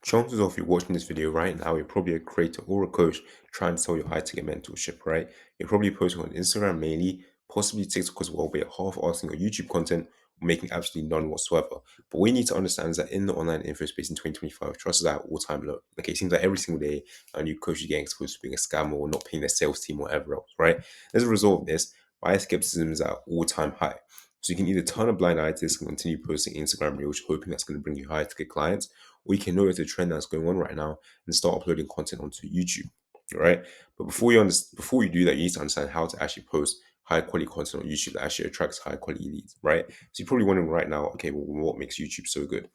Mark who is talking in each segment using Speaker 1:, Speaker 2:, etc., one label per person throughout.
Speaker 1: Chances of you watching this video right now, you're probably a creator or a coach trying to sell your high ticket mentorship, right? You're probably posting on Instagram mainly, possibly TikTok as well, but you're half asking your YouTube content or making absolutely none whatsoever. But what you need to understand is that in the online info space in 2025, trust is at all time low. Okay, it seems like every single day a new coach is getting exposed to being a scammer or not paying their sales team or whatever else, right? As a result of this, buyer skepticism is at all time high. So you can either turn a blind eye to this and continue posting Instagram reels, hoping that's going to bring you higher ticket clients, or you can notice the trend that's going on right now and start uploading content onto YouTube. All right. But before you do that, you need to understand how to actually post high quality content on YouTube that actually attracts high quality leads, right? So you're probably wondering right now, okay, well, what makes YouTube so good?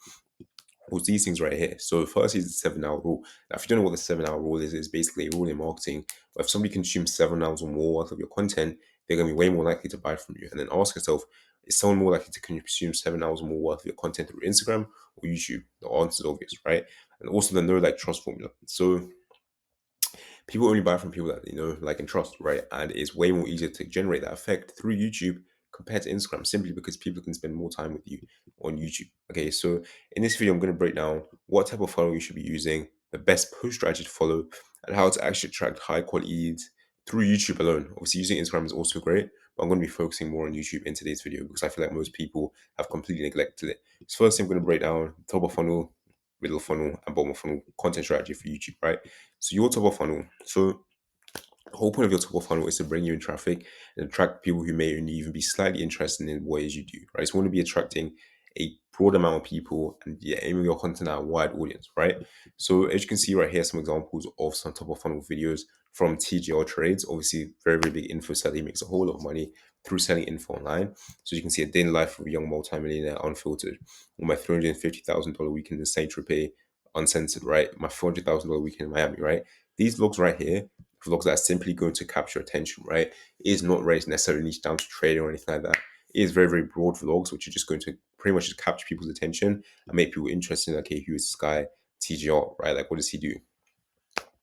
Speaker 1: Well, these things right here. So first is the 7 hour rule. Now, if you don't know what the 7 hour rule is, it's basically a rule in marketing. But if somebody consumes 7 hours or more worth of your content, they're going to be way more likely to buy from you. And then ask yourself, is someone more likely to consume 7 hours or more worth of your content through Instagram or YouTube? The answer is obvious, right? And also the know like trust formula. So people only buy from people that they know, like, and trust, right? And it's way more easier to generate that effect through YouTube compared to Instagram, simply because people can spend more time with you on YouTube. Okay, so in this video, I'm going to break down what type of funnel you should be using, the best post strategy to follow, and how to actually attract high quality leads through YouTube alone. Obviously, using Instagram is also great, but I'm going to be focusing more on YouTube in today's video because I feel like most people have completely neglected it. So first, I'm going to break down top of funnel, middle of funnel, and bottom of funnel content strategy for YouTube, right? So your top of funnel. So the whole point of your top of funnel is to bring you in traffic and attract people who may only even be slightly interested in what it is you do, right? So you want to be attracting a broad amount of people and aiming your content at a wide audience, right? So as you can see right here, some examples of some top of funnel videos from TGR Trades. Obviously, very, very big info seller. He makes a whole lot of money through selling info online. So you can see a day in the life of a young multimillionaire unfiltered, or my $350,000 weekend in Saint Tropez uncensored, right? My $400,000 weekend in Miami, right? These vlogs right here, vlogs that are simply going to capture attention, right? It is not raised necessarily niche down to trading or anything like that. It is very, very broad vlogs, which are just going to pretty much just capture people's attention and make people interested in, okay, who is this guy, TGR, right? Like, what does he do?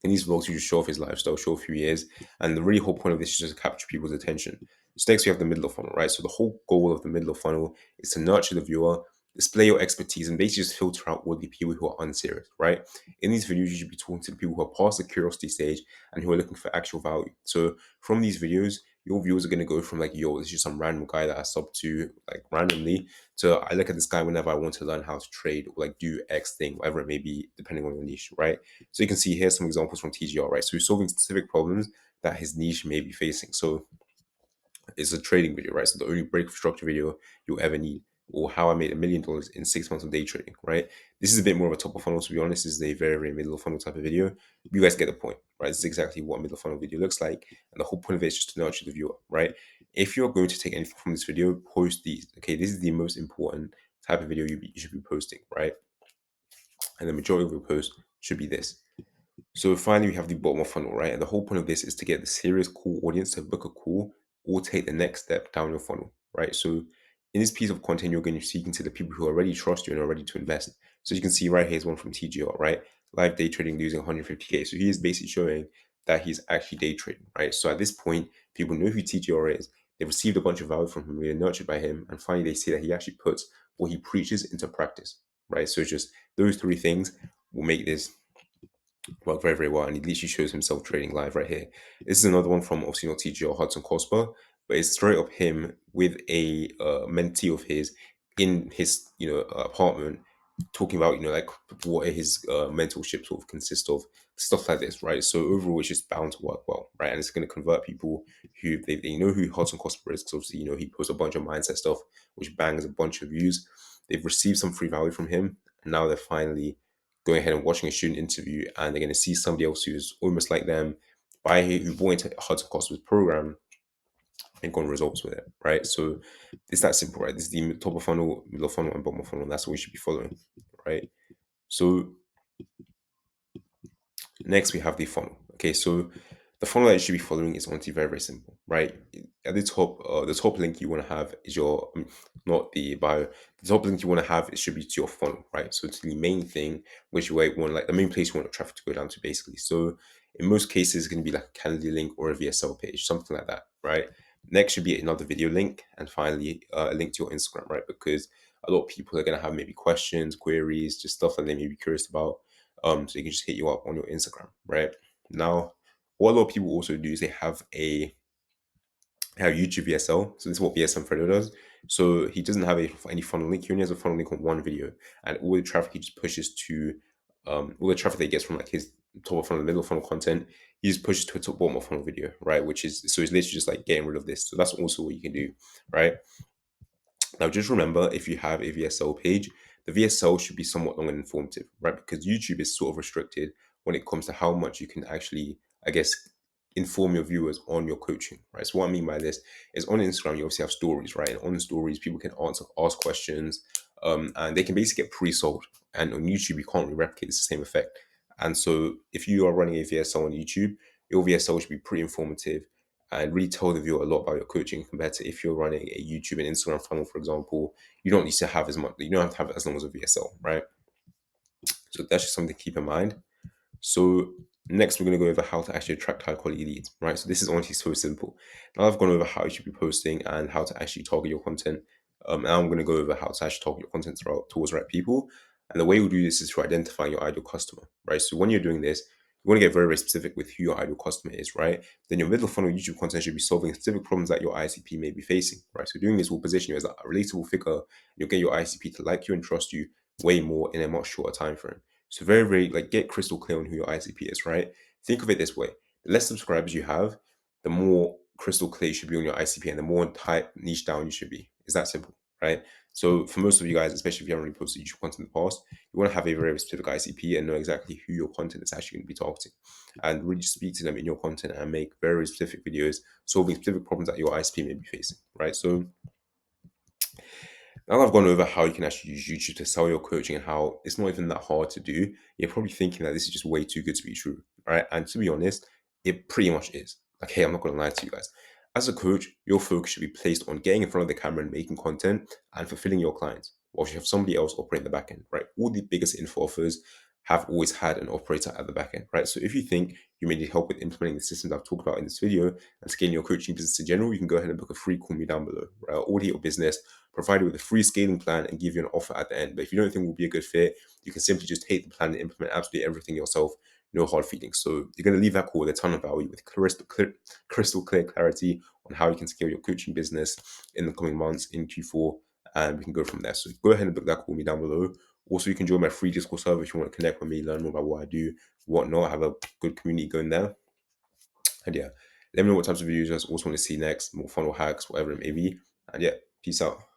Speaker 1: In these vlogs, you just show off his lifestyle, show off who he is. And the really whole point of this is just to capture people's attention. So next we have the middle of funnel, right? So the whole goal of the middle of funnel is to nurture the viewer, display your expertise, and basically just filter out all the people who are unserious, right? In these videos, you should be talking to the people who are past the curiosity stage and who are looking for actual value. So from these videos, your viewers are going to go from like, yo, this is just some random guy that I sub to like randomly, to I look at this guy whenever I want to learn how to trade or like do X thing, whatever it may be, depending on your niche, right? So you can see here's some examples from TGR, right? So he's solving specific problems that his niche may be facing. So it's a trading video, right? So the only break of structure video you'll ever need, or how I made $1 million in 6 months of day trading, right? This is a bit more of a top of funnel, to be honest. This is a very, very middle of funnel type of video. You guys get the point, right? This is exactly what a middle of funnel video looks like. And the whole point of it is just to nurture the viewer, right? If you're going to take anything from this video, post these. Okay, this is the most important type of video you should be posting, right? And the majority of your posts should be this. So finally, we have the bottom of funnel, right? And the whole point of this is to get the serious core audience to book a call or take the next step down your funnel, right? So in this piece of content, you're going to be speaking to the people who already trust you and are ready to invest. So you can see right here's one from TGR, right? Live day trading losing 150K. So he is basically showing that he's actually day trading, right? So at this point, people know who TGR is. They've received a bunch of value from him, they're nurtured by him, and finally they see that he actually puts what he preaches into practice, right? So it's just those three things will make this work very, very well. And he literally shows himself trading live right here. This is another one from obviously not TGR Hudson Cosper, but it's straight up him with a mentee of his in his apartment talking about like what his mentorship sort of consists of, stuff like this, right? So overall it's just bound to work well, right? And it's going to convert people who they know who Hudson Cosper is, because obviously he posts a bunch of mindset stuff which bangs a bunch of views. They've received some free value from him, and now they're finally going ahead and watching a student interview, and they're going to see somebody else who's almost like them, who bought into Hudson Cosper's program and got results with it, right? So it's that simple, right? This is the top of funnel, middle of funnel, and bottom of funnel. And that's what we should be following, right? So next we have the funnel. Okay, so the funnel that you should be following is honestly very, very simple, right? At the top link you want to have is your not the bio. The top link you want to have it should be to your funnel, right? So to the main thing, which way you want, like the main place you want the traffic to go down to, basically. So in most cases, it's going to be like a Calendly link or a VSL page, something like that, right? Next should be another video link, and finally a link to your Instagram, right? Because a lot of people are going to have maybe questions, queries, just stuff that they may be curious about. so they can just hit you up on your Instagram, right? Now, what a lot of people also do is they have YouTube VSL. So this is what VSM Fredo does. So he doesn't have any funnel link. He only has a funnel link on one video, and all the traffic he just pushes to, all the traffic that he gets from like his top of funnel, middle of funnel content, he just pushes to a top bottom of funnel video, right? Which is so it's literally just like getting rid of this. So that's also what you can do, right? Now, just remember, if you have a VSL page, the VSL should be somewhat long and informative, right? Because YouTube is sort of restricted when it comes to how much you can actually, I guess, inform your viewers on your coaching, right? So what I mean by this is on Instagram, you obviously have stories, right? And on the stories, people can ask questions, and they can basically get pre-sold. And on YouTube, you can't really replicate the same effect. And so if you are running a VSL on YouTube, your VSL should be pretty informative and really tell the viewer a lot about your coaching compared to if you're running a YouTube and Instagram funnel, for example, you don't need to have as much, you don't have to have as long as a VSL, right? So that's just something to keep in mind. So next, we're going to go over how to actually attract high quality leads, right? So this is honestly so simple. Now I've gone over how you should be posting and how to actually target your content. Now I'm going to go over how to actually target your content towards the right people. And the way we do this is through identifying your ideal customer, right? So when you're doing this, you want to get very, very specific with who your ideal customer is, right? Then your middle funnel YouTube content should be solving specific problems that your ICP may be facing, right? So doing this will position you as a relatable figure. You'll get your ICP to like you and trust you way more in a much shorter time frame. So very, very like get crystal clear on who your ICP is, right? Think of it this way: the less subscribers you have, the more crystal clear you should be on your ICP and the more tight niche down you should be. It's that simple, right? So for most of you guys, especially if you haven't really posted YouTube content in the past, you want to have a very specific ICP and know exactly who your content is actually going to be targeting. And really speak to them in your content and make very specific videos solving specific problems that your ICP may be facing, right? So now that I've gone over how you can actually use YouTube to sell your coaching and how it's not even that hard to do, you're probably thinking that this is just way too good to be true, right? And to be honest, it pretty much is. Like, hey, I'm not going to lie to you guys. As a coach, your focus should be placed on getting in front of the camera and making content and fulfilling your clients, while you have somebody else operate the back end, right? All the biggest info offers have always had an operator at the back end, right? So if you think you may need help with implementing the systems I've talked about in this video and scaling your coaching business in general, you can go ahead and book a free call me down below, right? I'll audit your business, provide you with a free scaling plan, and give you an offer at the end. But if you don't think will be a good fit, you can simply just take the plan and implement absolutely everything yourself. No hard feelings. So you're going to leave that call with a ton of value, with crystal clear clarity on how you can scale your coaching business in the coming months in Q4, and we can go from there. So go ahead and book that call me down below. Also, you can join my free Discord server if you want to connect with me, learn more about what I do, whatnot. I have a good community going there. And yeah, let me know what types of videos you guys also want to see next, more funnel hacks, whatever it may be. And yeah, peace out.